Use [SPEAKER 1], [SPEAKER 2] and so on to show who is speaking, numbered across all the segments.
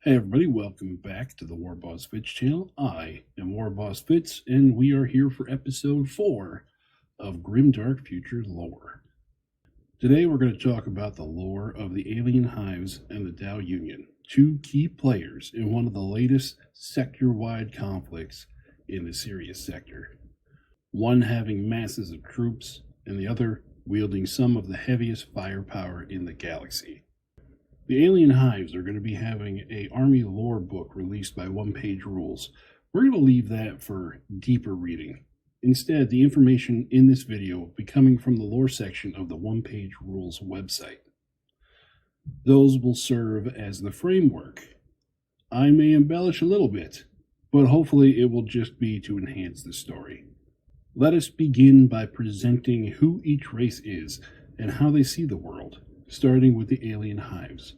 [SPEAKER 1] Hey everybody, welcome back to the warbossfitz channel. I am warbossfitz, and we are here for episode 4 of Grimdark Future Lore. Today we're going to talk about the lore of the alien hives and the Tau Union, two key players in one of the latest sector-wide conflicts in the Sirius sector. One having masses of troops, and the other wielding some of the heaviest firepower in the galaxy. The alien hives are going to be having an army lore book released by One Page Rules. We're going to leave that for deeper reading. Instead, the information in this video will be coming from the lore section of the One Page Rules website. Those will serve as the framework. I may embellish a little bit, but hopefully it will just be to enhance the story. Let us begin by presenting who each race is and how they see the world, starting with the alien hives.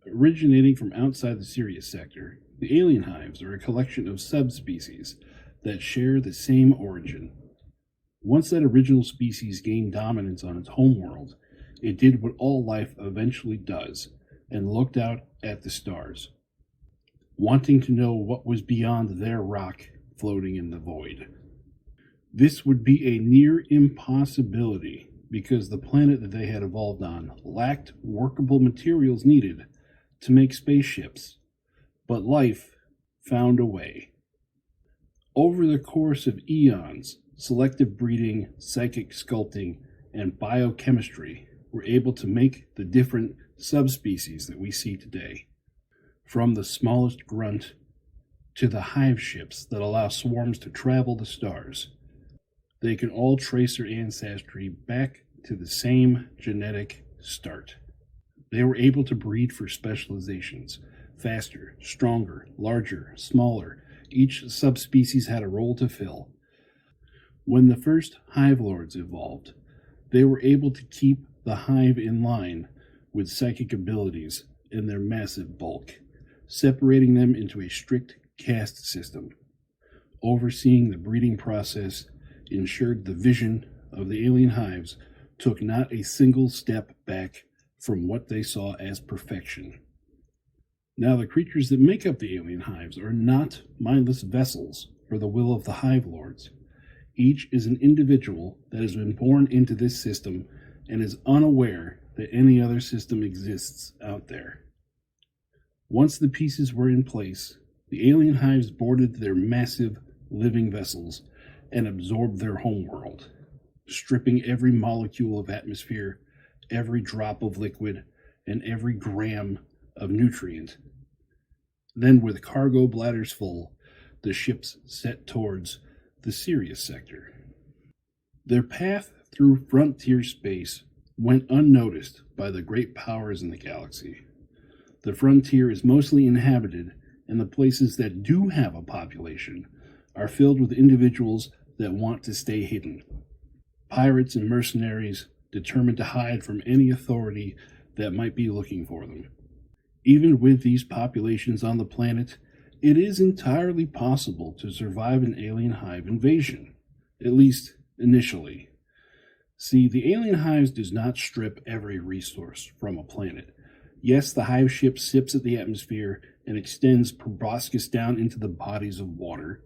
[SPEAKER 1] Originating from outside the Sirius sector, the alien hives are a collection of subspecies that share the same origin. Once that original species gained dominance on its homeworld, it did what all life eventually does and looked out at the stars, wanting to know what was beyond their rock floating in the void. This would be a near impossibility because the planet that they had evolved on lacked workable materials needed to make spaceships, but life found a way. Over the course of eons, selective breeding, psychic sculpting, and biochemistry were able to make the different subspecies that we see today, from the smallest grunt to the hive ships that allow swarms to travel the stars. They can all trace their ancestry back to the same genetic start. They were able to breed for specializations, faster, stronger, larger, smaller. Each subspecies had a role to fill. When the first hive lords evolved, they were able to keep the hive in line with psychic abilities in their massive bulk, separating them into a strict caste system. Overseeing the breeding process ensured the vision of the alien hives took not a single step back from what they saw as perfection. Now, the creatures that make up the alien hives are not mindless vessels for the will of the hive lords. Each is an individual that has been born into this system and is unaware that any other system exists out there. Once the pieces were in place, the alien hives boarded their massive living vessels and absorbed their homeworld, stripping every molecule of atmosphere, every drop of liquid, and every gram of nutrient. Then, with cargo bladders full, the ships set towards the Sirius sector. Their path through frontier space went unnoticed by the great powers in the galaxy. The frontier is mostly inhabited, and the places that do have a population are filled with individuals that want to stay hidden. Pirates and mercenaries determined to hide from any authority that might be looking for them. Even with these populations on the planet, it is entirely possible to survive an alien hive invasion, at least initially. See, the alien hives does not strip every resource from a planet. Yes, the hive ship sips at the atmosphere and extends proboscis down into the bodies of water,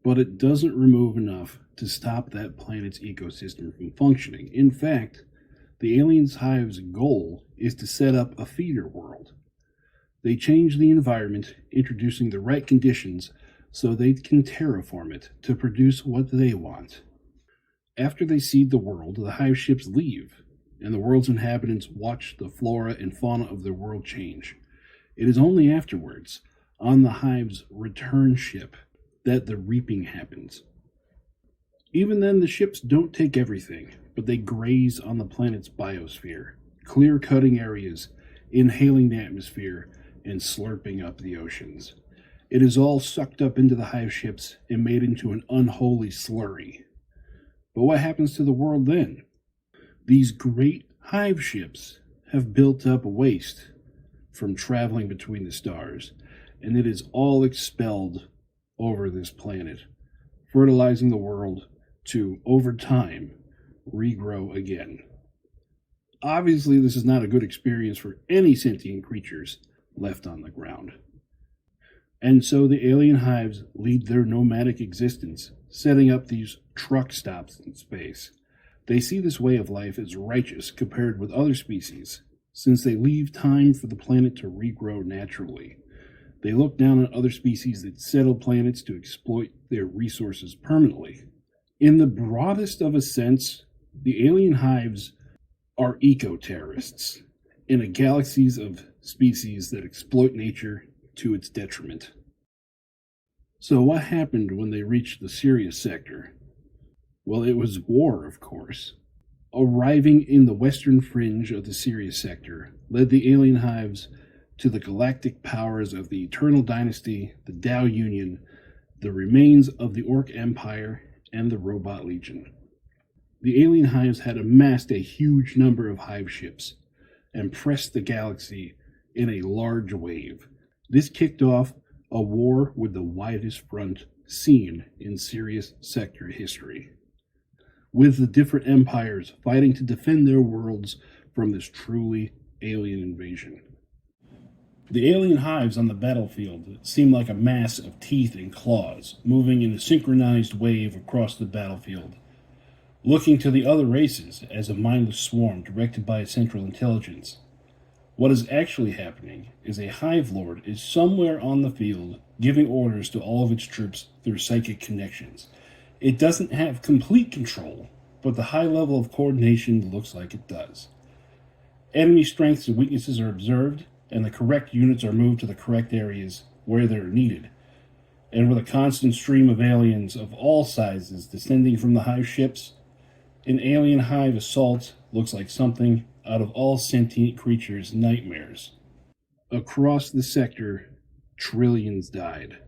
[SPEAKER 1] but it doesn't remove enough to stop that planet's ecosystem from functioning. In fact, the aliens' hive's goal is to set up a feeder world. They change the environment, introducing the right conditions so they can terraform it to produce what they want. After they seed the world, the hive ships leave, and the world's inhabitants watch the flora and fauna of their world change. It is only afterwards, on the hive's return ship, that the reaping happens. Even then, the ships don't take everything, but they graze on the planet's biosphere, clear-cutting areas, inhaling the atmosphere, and slurping up the oceans. It is all sucked up into the hive ships and made into an unholy slurry. But what happens to the world then? These great hive ships have built up waste from traveling between the stars, and it is all expelled over this planet, fertilizing the world to, over time, regrow again. Obviously, this is not a good experience for any sentient creatures, left on the ground. And so the alien hives lead their nomadic existence, setting up these truck stops in space. They see this way of life as righteous compared with other species, since they leave time for the planet to regrow naturally. They look down on other species that settle planets to exploit their resources permanently. In the broadest of a sense, the alien hives are eco-terrorists in a galaxy of species that exploit nature to its detriment. So what happened when they reached the Sirius sector? Well, it was war, of course. Arriving in the western fringe of the Sirius sector led the alien hives to the galactic powers of the Eternal Dynasty, the Tau Union, the remains of the Orc Empire, and the Robot Legion. The alien hives had amassed a huge number of hive ships and pressed the galaxy in a large wave. This kicked off a war with the widest front seen in Sirius sector history, with the different empires fighting to defend their worlds from this truly alien invasion. The alien hives on the battlefield seemed like a mass of teeth and claws, moving in a synchronized wave across the battlefield, looking to the other races as a mindless swarm directed by a central intelligence. What is actually happening is a hive lord is somewhere on the field giving orders to all of its troops through psychic connections. It doesn't have complete control, but the high level of coordination looks like it does. Enemy strengths and weaknesses are observed, and the correct units are moved to the correct areas where they're needed. And with a constant stream of aliens of all sizes descending from the hive ships, an alien hive assault looks like something out of all sentient creatures' nightmares. Across the sector, trillions died.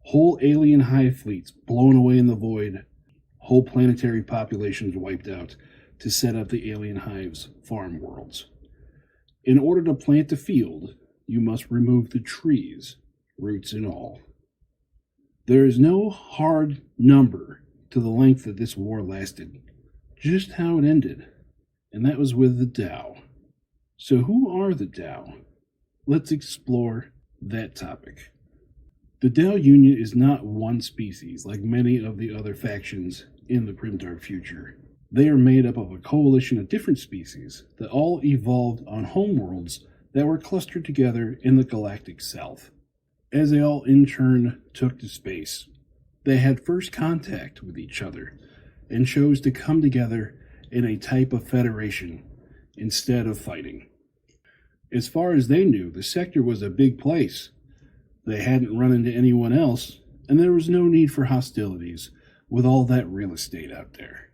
[SPEAKER 1] Whole alien hive fleets blown away in the void, whole planetary populations wiped out to set up the alien hives' farm worlds. In order to plant a field, you must remove the trees, roots and all. There is no hard number to the length that this war lasted, just how it ended, and that was with the Tau. So who are the Tau? Let's explore that topic. The Tau Union is not one species like many of the other factions in the Grimdark future. They are made up of a coalition of different species that all evolved on homeworlds that were clustered together in the galactic south. As they all in turn took to space, they had first contact with each other and chose to come together in a type of federation instead of fighting. As far as they knew, the sector was a big place. They hadn't run into anyone else, and there was no need for hostilities with all that real estate out there.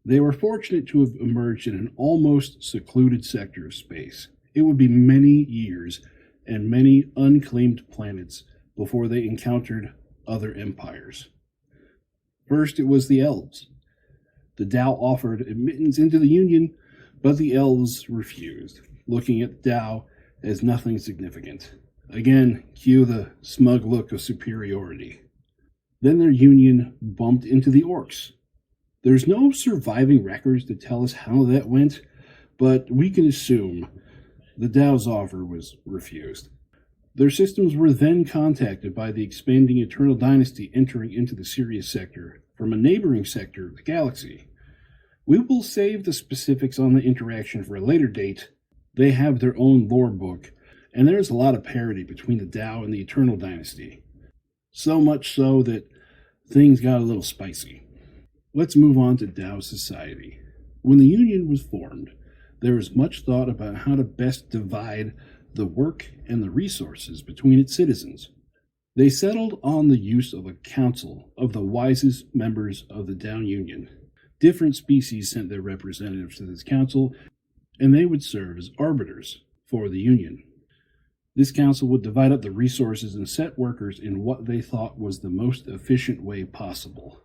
[SPEAKER 1] They were fortunate to have emerged in an almost secluded sector of space. It would be many years and many unclaimed planets before they encountered other empires. First, it was the elves. The Tau offered admittance into the Union, but the elves refused, looking at the Tau as nothing significant. Again, cue the smug look of superiority. Then their union bumped into the orcs. There's no surviving records to tell us how that went, but we can assume the Tau's offer was refused. Their systems were then contacted by the expanding Eternal Dynasty entering into the Sirius sector from a neighboring sector of the galaxy. We will save the specifics on the interaction for a later date. They have their own lore book, and there's a lot of parity between the Tau and the Eternal Dynasty. So much so that things got a little spicy. Let's move on to Tau society. When the Union was formed, there was much thought about how to best divide the work and the resources between its citizens. They settled on the use of a council of the wisest members of the Tau Union. Different species sent their representatives to this council, and they would serve as arbiters for the Union. This council would divide up the resources and set workers in what they thought was the most efficient way possible.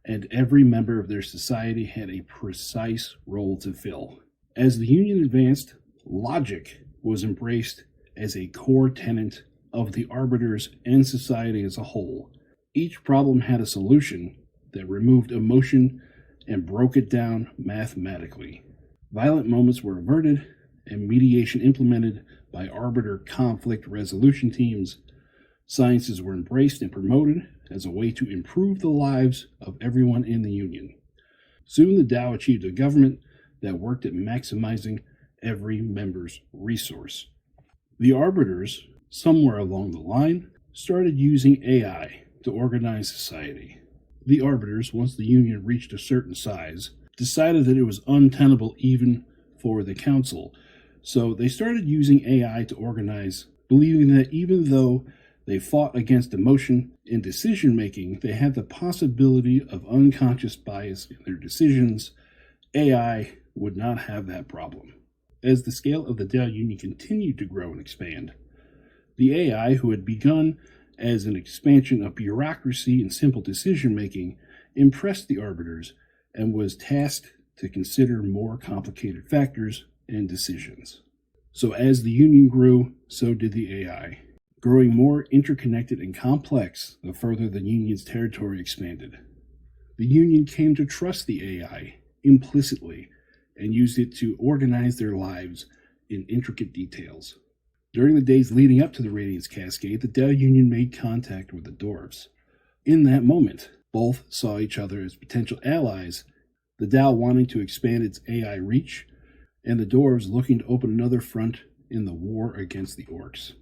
[SPEAKER 1] And every member of their society had a precise role to fill. As the Union advanced, logic was embraced as a core tenet of the arbiters and society as a whole. Each problem had a solution that removed emotion and broke it down mathematically. Violent moments were averted, and mediation implemented by arbiter conflict resolution teams, sciences were embraced and promoted as a way to improve the lives of everyone in the Union. Soon the Tao achieved a government that worked at maximizing every member's resource. The arbiters, somewhere along the line, started using AI to organize society. The arbiters, once the Union reached a certain size, decided that it was untenable even for the Council, so they started using AI to organize, believing that even though they fought against emotion in decision-making, they had the possibility of unconscious bias in their decisions. AI would not have that problem. As the scale of the Tao Union continued to grow and expand, the AI, who had begun as an expansion of bureaucracy and simple decision-making, impressed the arbiters and was tasked to consider more complicated factors and decisions. So as the Union grew, so did the AI, growing more interconnected and complex the further the Union's territory expanded. The Union came to trust the AI implicitly and used it to organize their lives in intricate details. During the days leading up to the Radiance Cascade, the Tao Union made contact with the Dwarves. In that moment, both saw each other as potential allies, the Tao wanting to expand its AI reach, and the Dwarves looking to open another front in the war against the Orcs.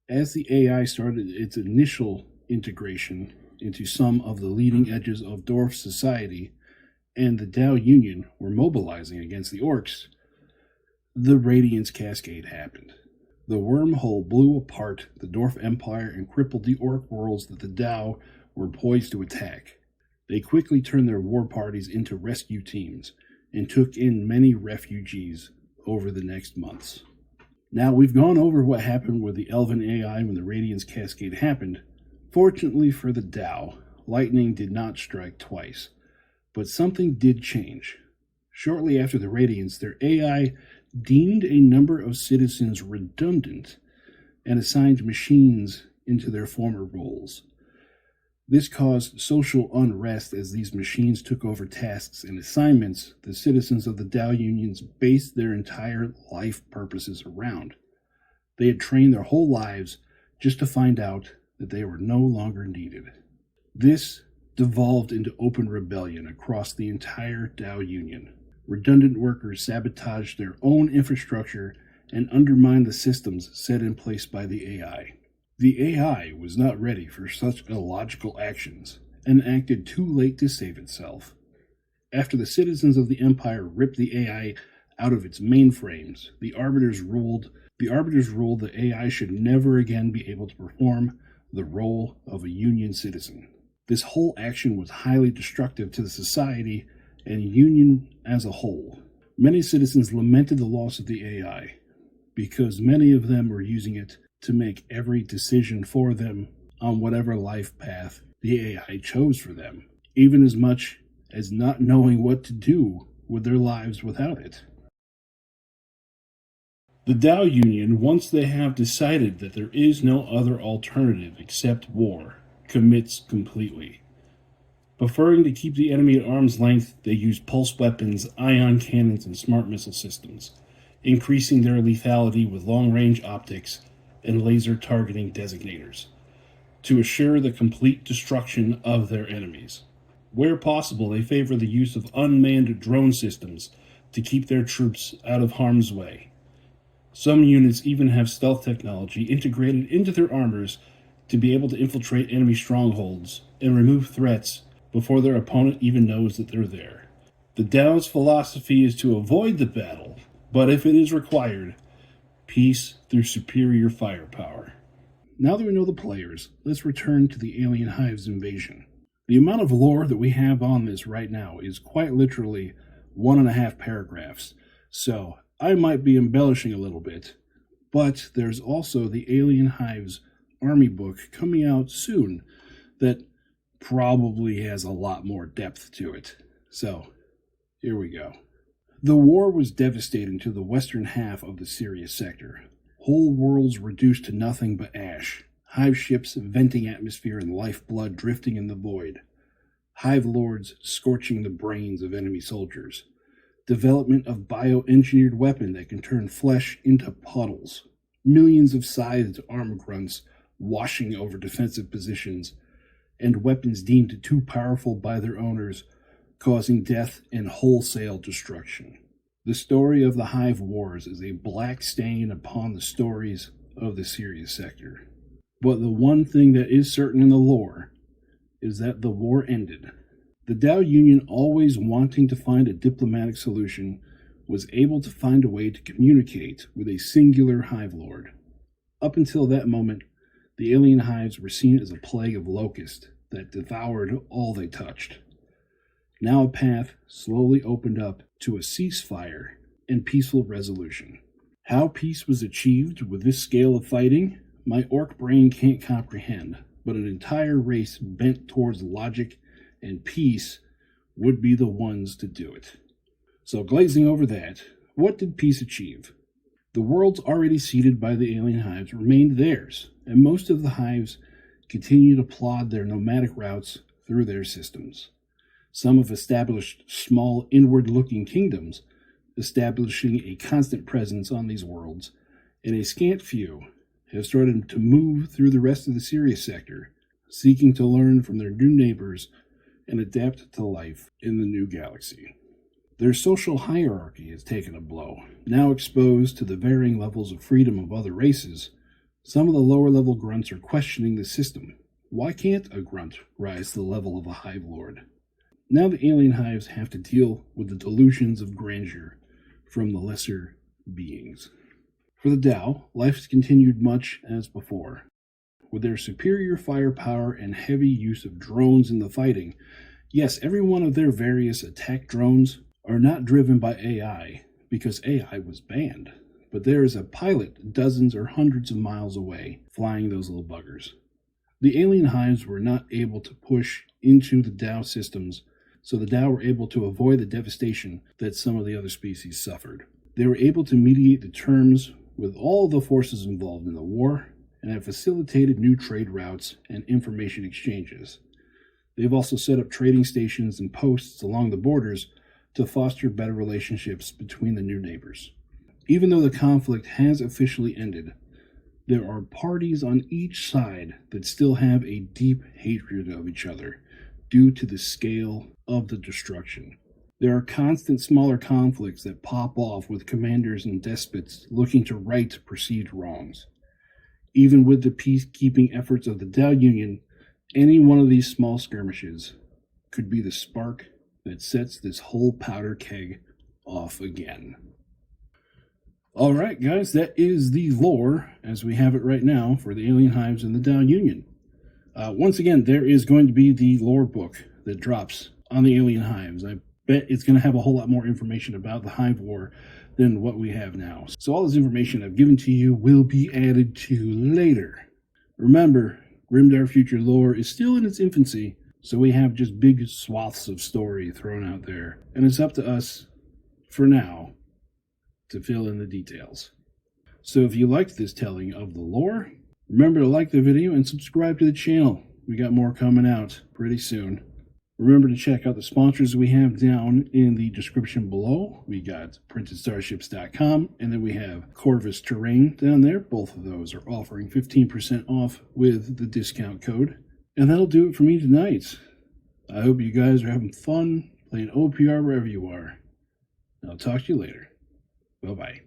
[SPEAKER 1] As the AI started its initial integration into some of the leading edges of Dwarf society, and the Tao Union were mobilizing against the Orcs, the Radiance Cascade happened. The wormhole blew apart the Dwarf Empire and crippled the Orc worlds that the Tao were poised to attack. They quickly turned their war parties into rescue teams and took in many refugees over the next months. Now, we've gone over what happened with the Elven AI when the Radiance Cascade happened. Fortunately for the Tao, lightning did not strike twice, but something did change. Shortly after the Radiance, their AI deemed a number of citizens redundant and assigned machines into their former roles. This caused social unrest as these machines took over tasks and assignments the citizens of the Tao Unions based their entire life purposes around. They had trained their whole lives just to find out that they were no longer needed. This devolved into open rebellion across the entire Tao Union. Redundant workers sabotaged their own infrastructure and undermined the systems set in place by the AI. The AI was not ready for such illogical actions and acted too late to save itself. After the citizens of the Empire ripped the AI out of its mainframes, the Arbiters ruled the AI should never again be able to perform the role of a Union citizen. This whole action was highly destructive to the society and Union as a whole. Many citizens lamented the loss of the AI because many of them were using it to make every decision for them on whatever life path the AI chose for them, even as much as not knowing what to do with their lives without it. The Tao Union, once they have decided that there is no other alternative except war, commits completely. Preferring to keep the enemy at arm's length, they use pulse weapons, ion cannons, and smart missile systems, increasing their lethality with long-range optics and laser targeting designators, to assure the complete destruction of their enemies. Where possible, they favor the use of unmanned drone systems to keep their troops out of harm's way. Some units even have stealth technology integrated into their armors to be able to infiltrate enemy strongholds and remove threats before their opponent even knows that they're there. The Tao's philosophy is to avoid the battle, but if it is required, peace through superior firepower. Now that we know the players, let's return to the alien Hive's invasion. The amount of lore that we have on this right now is quite literally 1.5 paragraphs, so I might be embellishing a little bit, but there's also the Alien Hive's army book coming out soon that probably has a lot more depth to it. So, here we go. The war was devastating to the western half of the Sirius sector. Whole worlds reduced to nothing but ash. Hive ships venting atmosphere and lifeblood drifting in the void. Hive lords scorching the brains of enemy soldiers. development of bioengineered weapon that can turn flesh into puddles, millions of scythed armor grunts washing over defensive positions, and weapons deemed too powerful by their owners, causing death and wholesale destruction. The story of the Hive Wars is a black stain upon the stories of the Sirius sector. But the one thing that is certain in the lore is that the war ended. The Tau Union, always wanting to find a diplomatic solution, was able to find a way to communicate with a singular Hive Lord. Up until that moment, the alien hives were seen as a plague of locusts that devoured all they touched. Now a path slowly opened up to a ceasefire and peaceful resolution. How peace was achieved with this scale of fighting, my orc brain can't comprehend, but an entire race bent towards logic and peace would be the ones to do it. So glazing over that, what did peace achieve? The worlds already seeded by the alien hives remained theirs, and most of the hives continued to plod their nomadic routes through their systems. Some have established small inward-looking kingdoms, establishing a constant presence on these worlds, and a scant few have started to move through the rest of the Sirius sector, seeking to learn from their new neighbors and adapt to life in the new galaxy. Their social hierarchy has taken a blow. Now exposed to the varying levels of freedom of other races, some of the lower-level grunts are questioning the system. Why can't a grunt rise to the level of a hive lord? Now the alien hives have to deal with the delusions of grandeur from the lesser beings. For the Tau, life has continued much as before. With their superior firepower and heavy use of drones in the fighting, yes, every one of their various attack drones are not driven by AI, because AI was banned, but there is a pilot dozens or hundreds of miles away flying those little buggers. The alien hives were not able to push into the Tau systems, so the Tau were able to avoid the devastation that some of the other species suffered. They were able to mediate the terms with all the forces involved in the war, and have facilitated new trade routes and information exchanges. They've also set up trading stations and posts along the borders to foster better relationships between the new neighbors. Even though the conflict has officially ended, there are parties on each side that still have a deep hatred of each other due to the scale of the destruction. There are constant smaller conflicts that pop off with commanders and despots looking to right perceived wrongs. Even with the peacekeeping efforts of the Tau Union, any one of these small skirmishes could be the spark that sets this whole powder keg off again. Alright guys, that is the lore as we have it right now for the alien hives and the Tau Union. Once again, there is going to be the lore book that drops on the alien hives. I bet it's going to have a whole lot more information about the Hive War than what we have now. So all this information I've given to you will be added to later. Remember, Grimdark Future lore is still in its infancy, so we have just big swaths of story thrown out there. And it's up to us, for now, to fill in the details. So if you liked this telling of the lore, remember to like the video and subscribe to the channel. We got more coming out pretty soon. Remember to check out the sponsors we have down in the description below. We got PrintedStarships.com, and then we have Corvus Terrain down there. Both of those are offering 15% off with the discount code. And that'll do it for me tonight. I hope you guys are having fun playing OPR wherever you are. I'll talk to you later. Bye-bye.